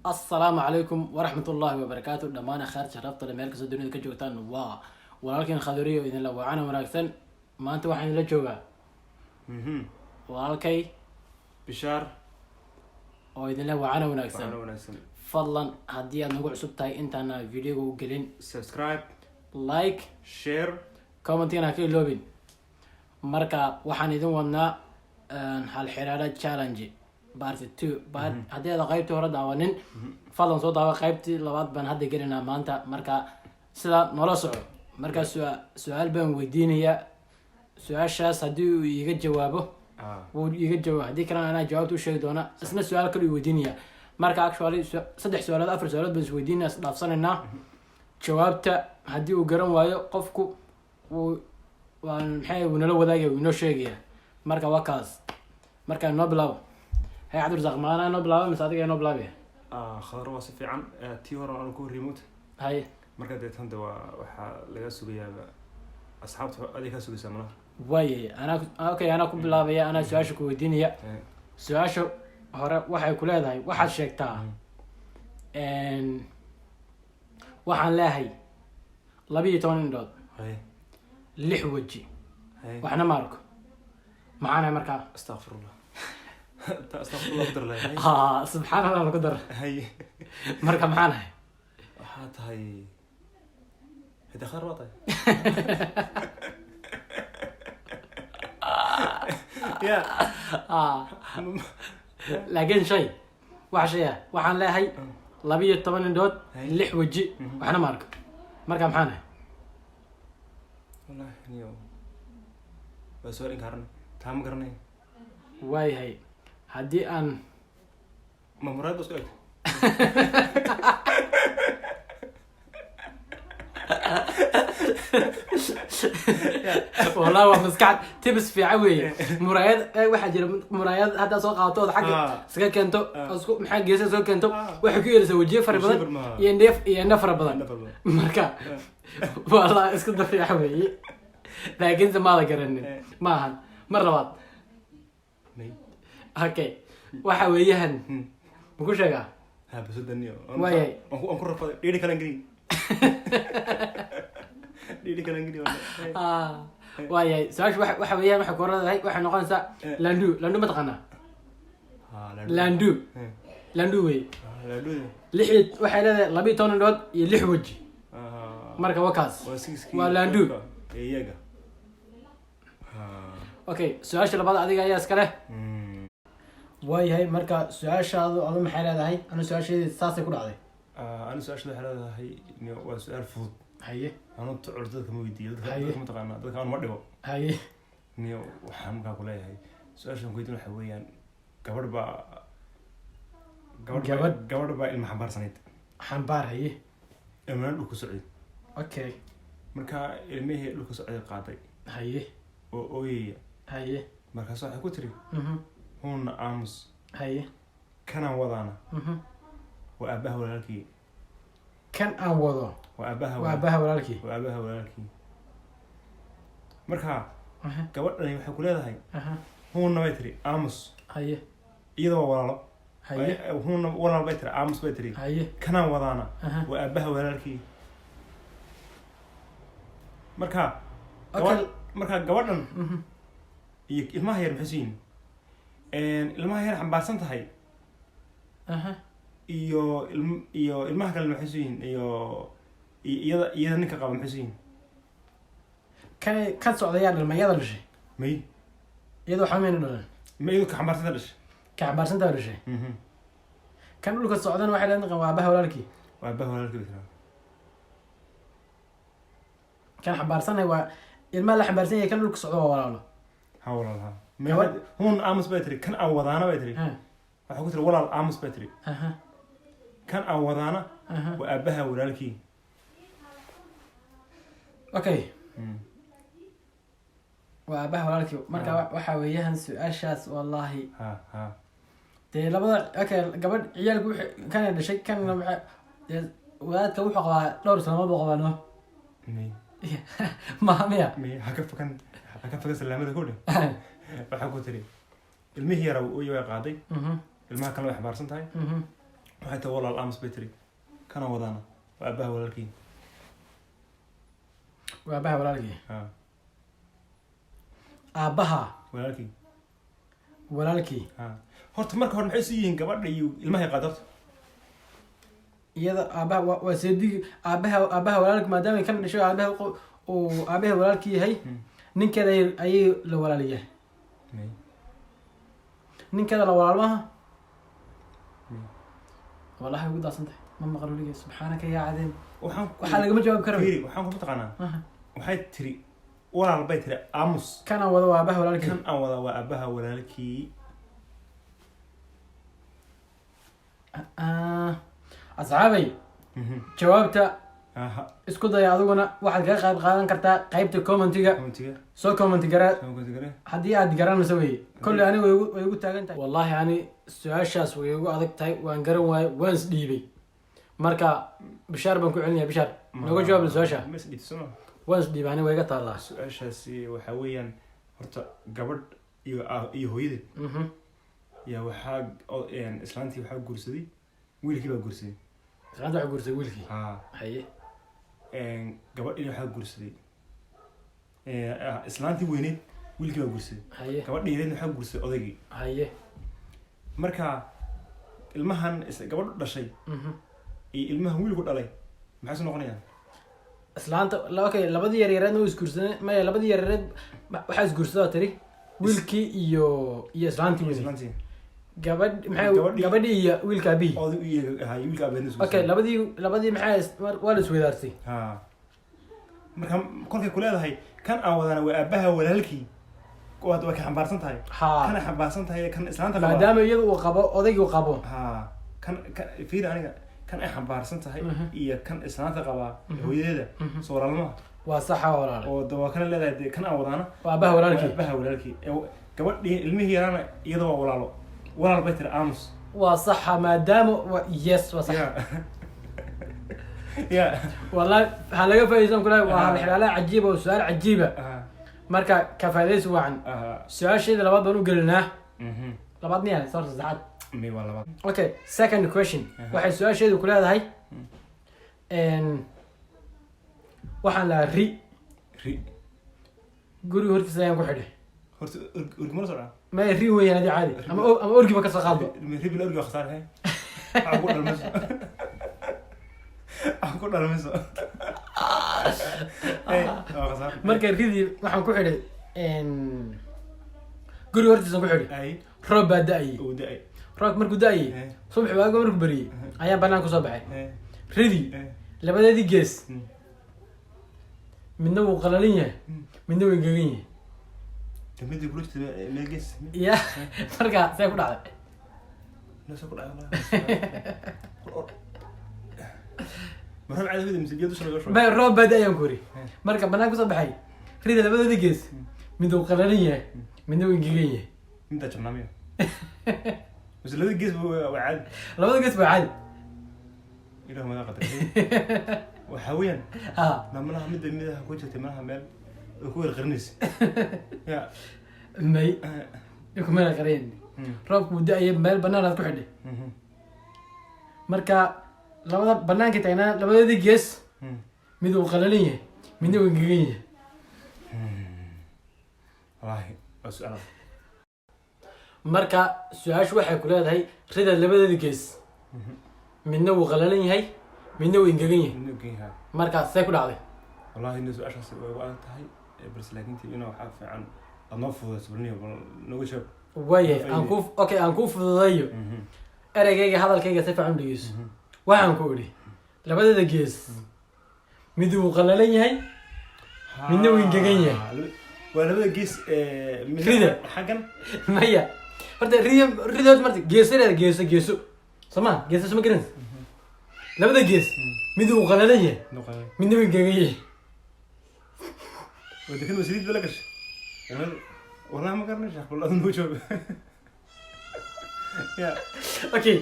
السلام عليكم ورحمة الله وبركاته. دمان خير شرفت لمالك الدنيا كجوتان ولكن خذريه إذن لو أنا وناكسن ما أنت واحد لا جوجا ولكن بشار أو إذن لو أنا وناكسن فضلا هدي أنا نقول سبتاي أنت أنا فيديو قلين سبسكرايب لايك شير كومنتين هكي لوبين مركا وحن إذن ونا هالحرارة تشالنجي بارت 2 بعد هدي هذا قيبتي ورا داوانين فضلا صوت هذا قيبتي لبعض بن هدي قلنا ما أنت مركا سلا نراسع مركا سؤال بين ويدينية سؤال شاس هدي يجد جوابه ويجد جواب هدي كان أنا جاوبته شيء دونا اسمه سؤال كله ويدينية مركا أكشوالي صدق سؤالات أفر سؤالات بس ويدينية لافصنا إنه جوابته هدي وقرن وايو قفكو ونحيي ونلو ذاك ونو شيء مركا وكاز مركا نوبلاو هي عبد الرزاق ما أنا نوبلاو مساعدك نوبلاو خضر واسف عن تيورا أنا كون ريموت هاي marka deetanda waxa laga sugayaa asxaabta adiga ka sugaysa mana way ana ku bilaabaya ana su'aasha ku weydiinaya su'aasha hore waxay ku leedahay waxaad sheegtaa waxaan leeyahay 12 indhood hay 6 waji waxna ma arko maxaan markaa astaghfirullah qadar leh subhanallah qadar hay marka maxaan ahay waxa tahay هذا خربطة يا لكن شيء وحشية وحن لا هي لبيه طبعا دوت لح وجي وحنا مارك محانا والله نيو بس ورين كارن تام كرني واي هي هدي أن ما مراد بس قلت والله ومسكعت تبس في عوي مرايات واحد جرب مرايات هذا سوق عطوه حق سكان كنتو اسكو محل جيسه سوق كنتو waxa ku yeelay wajiga farbadan iyo nafar badan marka والله اسكو دفي عوي laakiin ma la garanin ma ahan mar labaad okay waxa weeyaan muku sheega ha basudaniyo waayay aan ku rafaday dhiri kala ngiri dhiri kala ngiri waayay saash waxa weeyaan waxa ku radahay waxa noqonaysa landu ma taqana landu way lixid waxa leedahay 12 indhood iyo 6 waji marka wakaas waa landu iyaga okay su'aasha labaad adiga ayaa iska leh waayahay marka su'aashaadu adu maxay leedahay anu su'aasheedii saasay ku dhacday anu su'aashada waxay leedahay waa su'aal fudud haye anu tocordada kama weydiiyo dadka ma taqaana dadka aan ma dhibo haye niyo waxaan markaa ku leeyahay su'aashan weydiin waxa weeyaan gabadh baa ilma xambaarsanayd xambaar haye ilmaha dhulka socday okay marka ilmihii dhulka socday qaaday haye oo ooyaya haye markaas waxay ku tiri هون عامس هاي كان وضعنا وأباه ولكن كان أوضع وأباه ولكن مركها قبل أن يحكوا لها هاي هون بيتري عامس هاي إذا ولا هاي هون ولا بيتري عامس بيتري هاي كان وضعنا وأباه ولكن مركها قبل ما هي الحسين ilmaha yar xambaarsan tahay iyo ilmaha kale maxay yihiin iyo iyada ninka qaba maxay yihiin kan socdayaan ilmayada dhashay may iyadoo xameen dhalan may ka xambaarsan dhashay dhashay kan dhulka socdan waxay leedahay waa abaha walaalkii kan xambaarsanay waa ilmaha la xambaarsan yahay kan dhulka socdo waa walaalo walaalaha هون عامس بيتري كان أوضانا بيتري وحكيت له ولا عامس بيتري كان أوضانا وأبها ولالكي أوكي وأبها ولالكي مركا وحويها سؤال شاس والله ها تي لبضع أوكي قبل عيالك كان هذا شيء كان ولادك وحقا دور سنة ما بقى بانه ما مية هكفك سلامة كله waxaa ku tiri ilmihii yara uu way qaaday ilmaha kale way xabaarsan tahay waxay tahay walaal aamus bay tiri kana wadaana waa aabaha walaalkii waa aabaha walaalkii ha aabaha walaalkii walaalkii ha horta marka hore maxay isu yihiin gabadha iyo ilmaha qadarta iyada aabaha waa seedigi aabaha walaalkii maadaama kan dhashay aabaha oo aabaha walaalkii yahay ninkeeda ayay la walaaliyaa ninkeeda la walaalmaha wallahi ugu daasantay ma maqal weligeed subxaanaka yaa cadeen waxaa lagama jawaabi kara waxaan ku taqaanaa waxay tiri walaal bay tiri aamus kana wada waa aabaha walaalkii kan aan wada waa aabaha walaalkii asxaabay jawaabta isku daya adiguna waxaad kaga qayb qaadan kartaa qaybta commentiga soo comment garaa haddii aad garanayso wey kolley aniga way igu taagan tahay wallahi ani su-aashaas way igu adag tahay waan garan waayo waan isdhiibay marka bishaar baan ku celinaya bishaar nooga jawaab su-aasha waan isdhiibay ani way iga taallaa su-aashaasi waxaa weeyaan horta gabadh iyo hooyadeed yaa waxaa islaantii waxaa guursaday wiilkii baa guursaday islaanta waxaa guursaday wiilkii haye gabadhii waxaa guursaday islaantii weyneed wiilkii baa guursaday haye gabadhii yareedna waxaa guursaday odaygii haye marka ilmahan gabadhu dhashay iyo ilmahan wiilku dhalay maxay soo noqonayaan islaanta okay labadii yareedna way isguursadeen maya labadii yareed waxaa isguursadaa tiri wiilkii iyo islaantii weyneed gabadh maxay gabadhii iyo wiilka aabihii wiilka aabihii okay labadii maxay waa la isweydaartay marka kolkay ku leedahay kan aan wadana waa aabaha walaalkii waad ka xambaarsan tahay kana xambaarsan tahay kan islaanta qaba maadaama iyadu uu qabo odaygii uu qabo kan fiir aniga kan ay xambaarsan tahay iyo kan islaanta qaba hooyadeeda soo walaalmaha waa saxa walaal oo dawa kana leedahay kan aan wadana waa aabaha walaalkii gabadhii ilmihii yaraana iyada waa walaalo walaal bay tiri aamus waa saxa maadaama yes waa sax ya wallahi waxaa laga faa'iideysan kulahay waa xalaala cajiiba oo su'aal cajiiba marka ka faa'iideysi wacan su-aasheeda labaad baan u gelinaa labaad miyaa sabta saacad waa labaad okay second question waxay su-aasheedu ku leedahay waxaan lahaa ri guriga hortiisa ayaan ku xidhay horta urgi ma socdaa ما يري وين هذه عادي أما أورجي بكسر قلبه يري بالأورجي خسارة هاي أقول المسا أقول المسا مركز ريدي ما حنكون حدي إن قولي ورتي سنكون حدي أي روب بدأي ودأي روب مركو دأي صبح بقى مركو بري أيام بنانكو صباحي ريدي لبدا دي جيس من نوع قلالية من نوع إنجليزية تمدي بروش ملقس يا مركا سيكون على لا سيكون على مرحبا على هذا مسجل دوش رجع شو باي الروب بدأ ينكوري مركا بناكو صباحي ريدا لبدا ديجيس من دو قلالية من دو إنجليزية انت جنامي بس لبدا ديجيس وعاد لبدا ديجيس وعاد إله ما قدر وحويا لما لها مدة كوجهتي منها مال وكوي الغرنيس يا مي يكون مال غرين روب ودا أي مال بنانا تكو حدي مركا لبدا بنان كتاينا لبدا ديجيس ميدو قلالية ميدو إنجليزية والله سؤال marka su-aashu waxay ku leedahay rida labada gees midna wuu qalalan yahay midna wuu engegan yahay marka see ku dhacday wallahi inuu su-aashaas way u adag tahay bas laakiin inuu waxa fiican adnoo fududayso balniyo nooga sheeg waayahay aan ku fududayo ereygayga hadalkayga si fiican u dhegeyso waxaan ku idhi labadada gees mid wuu qalalan yahay midna wuu engegan yahay waa labada gees rida xaggan maya horta ridood marta geesadeeda geeso soma geeso soma garan labada gees mid uu qalalan yahay midna wuu engegan yahay wada kan wasiid bala gashay والله ما قرناش والله انه شوف يا اوكي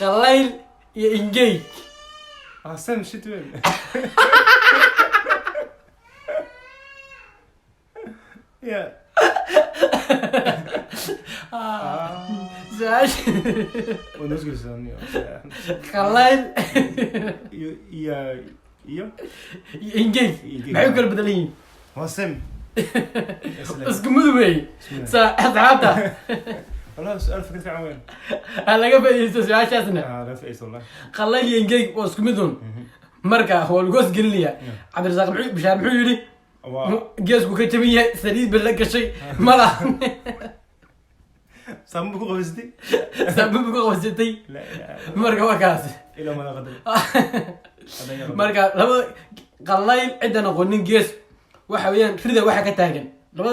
قليل يا انجي سام شت وين يا سؤال ونسكت ثانية خلايل يا انجيج maxay kala bedelan yihiin هو سم isku mid wey asxaabta والله سؤال فكرت عن وين ha laga faa'iideysto su-aashaasna لا فايز والله qallayl iyo engeeg oo isku mid un marka waa lagu hoosgelinaya cabdirasaaq bishaar muxuu yidhi geesku ka jaban yahay saliid ba la gashay mala سامو بكو قبستي sabab ku qabsatay لا marka waa kaas إلى ما قدر marka laba qallayl cidan aqoonin gees waxa weeyaan rida waxa ka taagan laba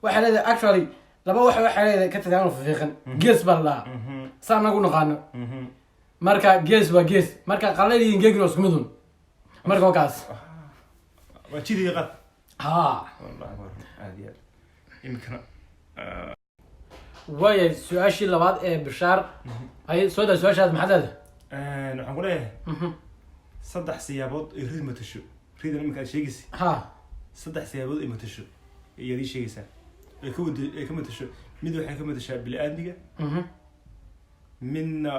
waxa leedahay actually laba waxa leedahay ka taagan fiiqan gees baa la saa nagu naqaano marka gees waa gees marka qallayl iyo engeeg waa isku mid un marka waa kaas وشيدي قط ha والله عادي يمكن waaya su-aashii labaad ee bishaar ay soo daa su-aashaas maxaad leedahay waxaan ku leeyahay saddex siyaabood ay rid matasho ridan iminka aad sheegaysa ha saddex siyaabood ay matasho ayaad ii sheegaysaa ay ka matasho mid waxay ka matashaa bili-aadmiga midna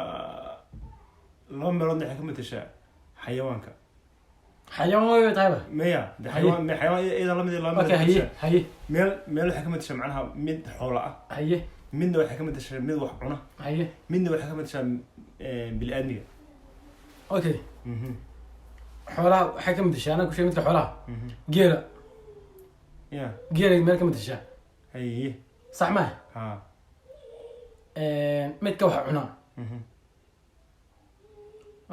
laba meeloodna waxay ka matashaa xayawaanka xayawaan way tahayba maya xayawaan iyada lamid laba okay haye haye meel waxay ka matashaa macnaha mid xoola ah haye midna waxay ka matashaa mid wax cuna haye midna waxay ka matashaa bili-aadmiga okay xoolaha waxay ka matashaa anaa ku sheeg midka xoolaha geela ya geela meel ka matashaa haye sax maaha ha midka waxa cunaa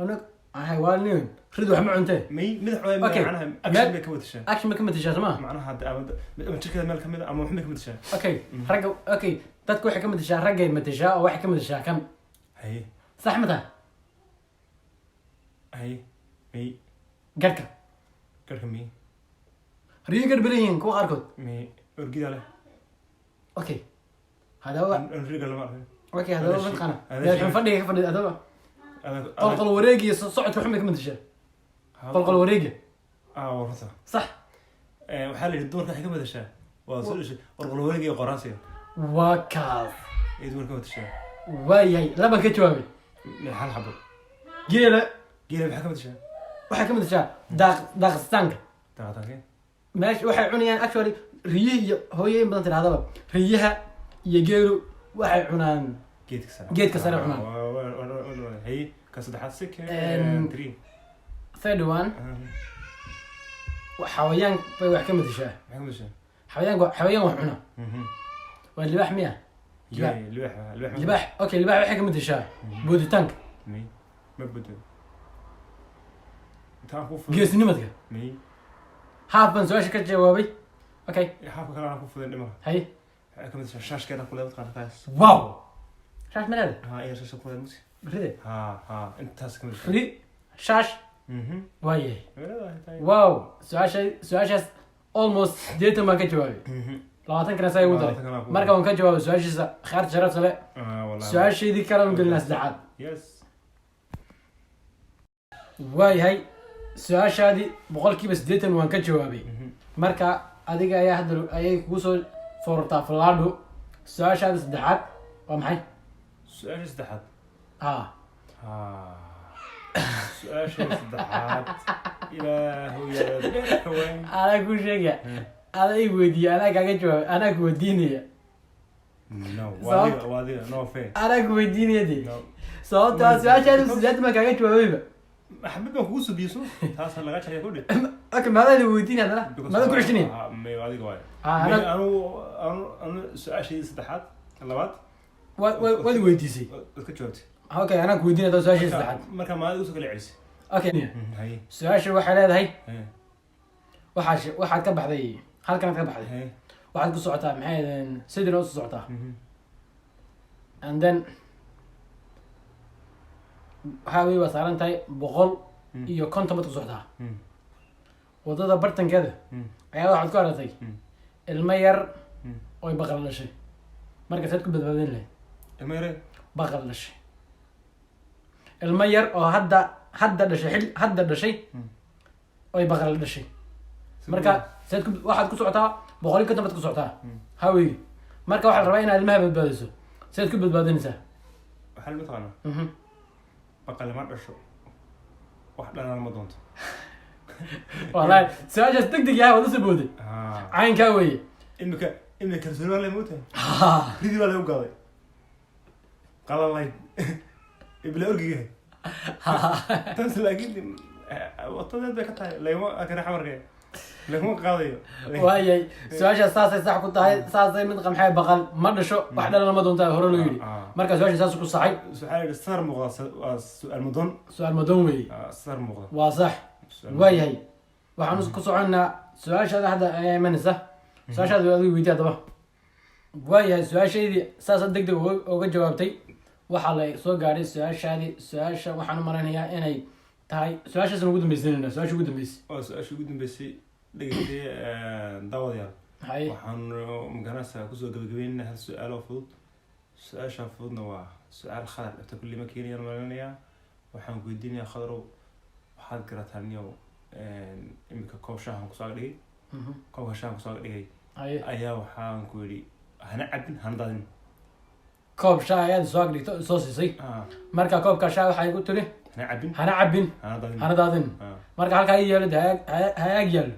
anag xayawaanin rid wax ma cuntee mid xoola Okay. macnaha action bay ka matashaa action ma ka matashaa soo maa macnaha ama jirkeeda meel kamid ama waxbay ka matashaa okay ragga okay dadka waxay ka matashaa raggay matashaa oo waxay ka matashaa kan haye sax ma taha haye may garhka garhka may riyo garh badan yihiin kuwa qaarkood may orgida leh okay hadaba riga lama arkin okay hadaba Hada mataqaana hada meel shay. xun fadhiga ka fadhida hadaba adag qolqol wareegi iyo socodka waxun bay ka matashaa qolqol wareegi warta sax waxaa la yidhi dumarka waxay ka matashaa waa soo dhashay qorqol wareeg iyo qoraansiga waa kaas ay dumarka matashaa waayahay laban ka jawaabay hal xabo geela geela maxay ka matashaa waxay ka matashaa daaqsitaanka daaqataanke meesha waxay cunayaan actually riyihi iyo hooyo in badan tidhahdaba riyaha iyo geelu waxay cunaan geedka sare Geedka sare cunaan. haye ka saddexaad si three third one xawayaan bay wax ka matashaa maxay ka matashaa xawayaan wax cuna waa libaax miya libaax libaax okay libaax waxay ka matashaa booditaanka may ma bedel intaan ku geesnimadka may haaf baan su-aasha ka jawaabay okay xaafka kale aan ku fudan dhimar haye waxay ka matashaa shaashkeeda ku leedahay qaarkaas wow shaash maleeda ha iyo shaashka ku leedahay musi ride ha intaas ka matashaa fri shaash waayahay wow su-aashaas almost 80 baan ka jawaabay 20 kana saa igu daray marka waan ka jawaabay su-aashiisa khaarta sharafta le su-aashaydii kale aan gelinaa saddexaad yes waayahay su-aashaadii 80% waan ka jawaabay marka adiga ayaa hadda ayay kugu soo foorartaa fallaadho su-aashaada saddexaad waa maxay su-aasha saddexaad ha su-aasha saddexaad ilaahu yaa weyn anaa ku sheegaya adaa i weydiiya anaa kaaga jawaabay anaa ku weydiinaya no Sababta- waadiga no fair anaa ku weydiinaya de no sababto ah su-aashaada saddexaad baan kaaga jawaabayba maxamed baan kugu subiyeso taasaan laga jacaya kudhi okay maadaa la weydiinaya hadana maadaa ku ceshinayn may adiga waayo anaa anu su-aashaydi saddexaad labaad waad i weydiisay waad ka jawaabtay okay anaa ku weydiinaya hadda su-aashii saddexaad marka maadiga usoo kala celisay okay haye su-aasha waxay leedahay haye waxaad ka baxday halkanaad ka baxday haye waxaad ku socotaa maxay ahaydeen sidina u socotaa and then highway waa saaran tahay 150 baad ku socotaa wadada bartankeeda ayaa waxaad ku aragtay ilmo yar oy baqal dhashay marka saad ku badbaadin lahayd ilma yare baqal dhashay ilmo yar oo hadda dhashay oy baqal dhashay marka waxaad ku socotaa 150 baad ku socotaa highway marka waxaa la rabaa inaad ilmaha badbaadiso sidaad ku badbaadinaysaa waxaa lama taqaanaa baqale ma dhasho wax dhanaan ma doonto wallahi su-aashaas degdeg yahay waad usoo booday caynkaa weeye imika kalsooni waa lay mootahay ridii waa lagu gaaday qalalayd ibla orgigahay taas laakiin watadeed bay ka tahay lagama akana xamarkee lagama qaadayo waayay su-aashaas saasay sax ku tahay saasay mid qamxee baqal ma dhasho wax dhalana ma doontaa hore loo yidhi marka su-aasha saas ku saxay waxaa yidhi sar muuqda waa su-aal mudoon su-aal madoon weeye sar muuqda waa sax waayahay waxaan ku soconaa su-aashaada hadda ayaa imanaysa su-aashaada waa adigu weydiye haddaba waayahay su-aashaydii saasa deg deg uga jawaabtay waxaa la soo gaadhay su-aashaadii su-aasha waxaan u malaynayaa inay tahay su-aashaasna ugu dambaysanayna su-aasha ugu dambeysay waa su-aasha ugu dambeysay dhegeystay daawadayaal hay waxaan magaranaysaa kusoo gabagabeynayna hal su-aal oo fudud su-aasha fududna waa su-aal khadar dhibta kulli ma keenayaan malinayaa waxaan weydiinayaa khadarow waxaad garataa niyow imika koob shaahan kusoo dhigay koobka shaahan kusoo dhigay ayaa waxaan ku yidhi hana cabin hana daadin koob shaah ayaad soo dhigto soo siisay marka koobka shaah waxay ku tiri hana cabin hana daadin marka halkaa ii yeelo hayaag yeelo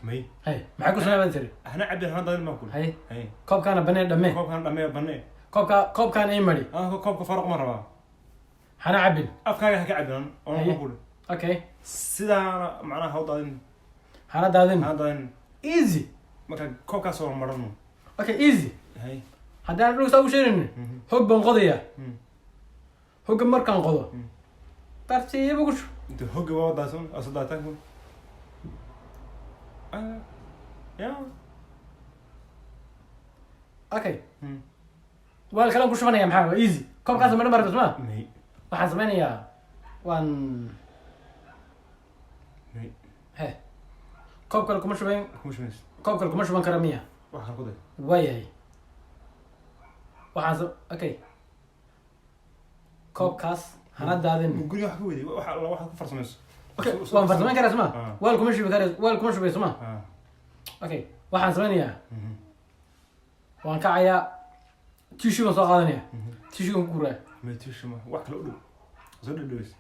may hay maxay ku sameeyaan tiri hana cabin hana daadin ma ku hay koobkana banee dhamee banee koobkaan ay mari koobka faraq ma rabaa hana cabin afkaaga ha ka cabin oo ma ku okay sidaana macnaha ha u daadin hana daadin easy marka koobkaas oo marano okay easy hay haddaan dhulka u sheegaynin hog baan qodayaa hogga markaan qodo tartiib ugu shu inta hogga waa daasan asadaatan ya okay weel kale ku shubanaya maxaa waa easy koobkaas ma dhamar basma waxaan sameynayaa waan he koob kale kuma shuban koob kale kuma shuban kara miya waxaan ku day waayahay waxaan okay koobkaas hana daadin guriga wax ka weyday waxa ku farsamayso okay waan farsameyn karaa suma weel kuma shubi karaa weel kuma shubay suma okay waxaan sameynayaa waan kacayaa tissue baan soo qaadanaya tissue ku guraa ma tissue ma wax kale u dhow soo dhadhaweys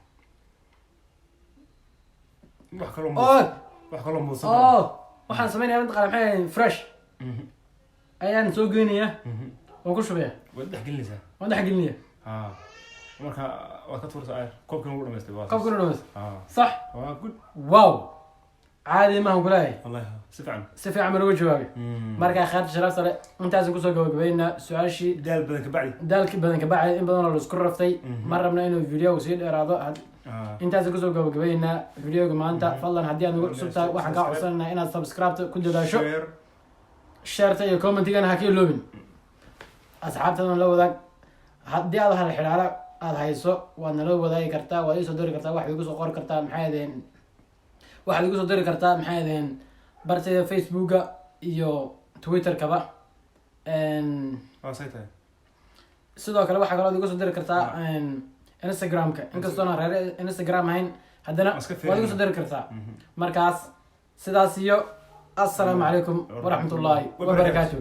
wax kale muusan waxaan sameynayaa mid qalan maxay fresh ayaan soo geynayaa waan ku shubaya waad dhexgelinaysaa waan dhexgelinaya marka waad ka tuuraysaa ayr koobkan ugu dhamaystay koobkan ugu dhamaystay sax waa good wow caadi maahan kulahay wallahi si fiican ma lagu jawaabay markaa khayrta sharaf sare intaasan kusoo gabagabeynaa su-aashii daalki badan ka bacay in badan oo la isku raftay ma rabna inuu videoga sii dheeraado intaasan kusoo gabagabeynaa videoga maanta fadlan haddii aad nagu cusub tahay waxaan kaa codsananaa inaad subscribe ku dadaasho shareta iyo commentigana ha ka iloobin asxaabtadan la wadaag haddii aad hal xidhaalo aada hayso waad nala wadaagi kartaa waad iisoo diri kartaa waxaad igu soo qori kartaa maxay adeen waxaad igu soo diri kartaa maxay adeen bartayda facebooka iyo twitterkaba sidoo kale waxaa kaloo igu soo diri kartaa instagramka inkastoona reer instagram ahayn haddana waad igu soo diri kartaa markaas sidaas iyo assalaamu calaykum waraxmatullaahi wabarakaatuh